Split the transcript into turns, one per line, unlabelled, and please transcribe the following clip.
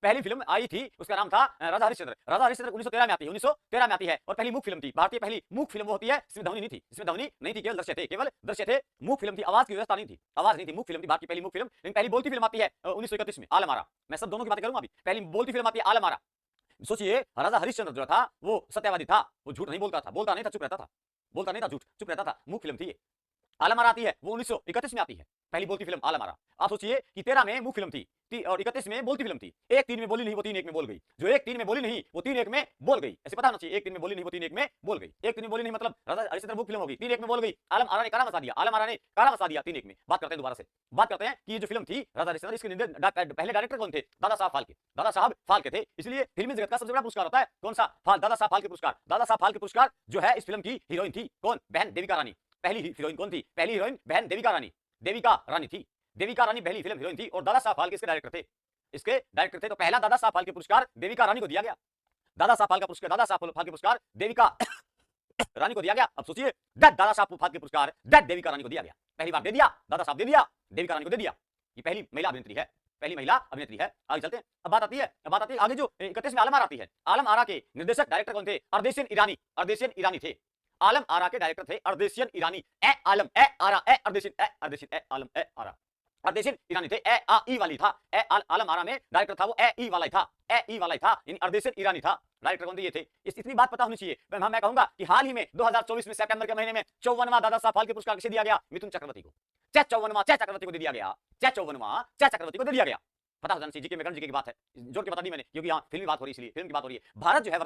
पहली फिल्म आई थी, उसका नाम था राजा हरिश्चंद्र। राजा हरिश्चंद्र 1913 में आती है, 1913 में आती है और पहली मूक फिल्म थी, भारतीय पहली मूक फिल्म वो होती है, इसमें ध्वनि नहीं थी, इसमें ध्वनि नहीं थी, केवल दृश्य थे, केवल दृश्य थे, मूक फिल्म थी, आवाज की व्यवस्था नहीं थी, आवाज नहीं थी, मूक फिल्म थी, भारत की पहली मूक फिल्म। लेकिन पहली बोलती फिल्म आती है 1931 में, आलम आरा। मैं सब दोनों की बातें करूंगा अभी। पहली बोलती फिल्म आती है आलम आरा। सोचिए, राजा हरिश्चंद्र जो था वो सत्यवादी था, वो झूठ नहीं बोलता था, बोलता नहीं था, चुप रहता था, बोलता नहीं था, झूठ चुप रहता था, मूक फिल्म थी ये। आलम आरा आती है, वो 1931 में आती है, पहली बोलती फिल्म आलम आरा। आप सोचिए कि 13 में मूक फिल्म थी और 31 में बोलती फिल्म थी। एक 3 में बोली नहीं, वो 3 1 में बोल गई। जो एक 3 में बोली नहीं, वो 3 1 में बोल गई। ऐसे पता होना चाहिए, एक 3 में बोली नहीं, वो 3 1 में बोल गई। एक 3 में बोली नहीं मतलब राजा हरिश्चंद्र मूक फिल्म होगी, 3 1 में बोल गई। आलम आरा ने कारा मसा दिया, आलम आरा ने कारा मसा दिया 3 1 में। बात करते हैं दोबारा से, बात करते हैं कि ये जो फिल्म थी राजा हरिश्चंद्र, इसके पहले डायरेक्टर कौन थे? दादा साहब फाल्के। दादा साहब फाल्के थे। इसलिए फिल्मी जगत का सबसे बड़ा पुरस्कार होता है कौन सा? दादा साहब फाल्के पुरस्कार। दादा साहब फाल्के पुरस्कार जो है, इस फिल्म की हीरोइन थी कौन? बहन देविका रानी। पहली हीरोइन कौन थी? पहली हीरोइन बहन देविका रानी, देविका रानी थी। देविका रानी पहली फिल्म हीरोइन थी और दादा साहब फाल्के इसके डायरेक्टर थे, इसके डायरेक्टर थे। तो पहला दादा साहब फाल्के पुरस्कार देविका रानी को दिया गया। दादा साहब फाल्के पुरस्कार, दादा साहब फाल्के पुरस्कार देविका रानी को दिया गया। अब सोचिए, दादा साहब फाल्के पुरस्कार देविका रानी को दिया गया। पहली बार दे दिया, दादा साहब दे दिया, देविका रानी को दे दिया। ये पहली महिला अभिनेत्री है, पहली महिला अभिनेत्री है। आगे चलते हैं। अब बात आती है आगे जो 31 में आलम आरा आती है। आलम आरा के निर्देशक डायरेक्टर कौन थे? अर्देशियन ईरानी। अर्देशियन ईरानी थे। आलम आरा के डायरेक्टर थे अर्देशियन ईरानी। ए आलम ए आरा ए अर्देशियन ए अर्देशियन ए आलम ए आरा। अर्देशियन ईरानी थे। ए आ ई वाली था। ए आलम आरा में डायरेक्टर था वो ए ई वाला ही था, ए ई वाला ही था, यानी अर्देशियन ईरानी था। डायरेक्टर कौन थे? ये थे। इतनी बात पता होनी चाहिए। मैं कहूंगा कि हाल ही में 2024 में सितंबर के महीने में 54वां दादा साहब फाल्के पुरस्कार किसे दिया गया? मिथुन चक्रवर्ती को। 54वां चक्रवर्ती को दे दिया गया। 54वां चक्रवर्ती को दे दिया गया। पता हो जाना चाहिए, जीके में जीके की बात है, जोड़ के बता दी मैंने, क्योंकि यहाँ फिल्म की बात हो रही है, इसलिए फिल्म की बात हो रही है। भारत जो है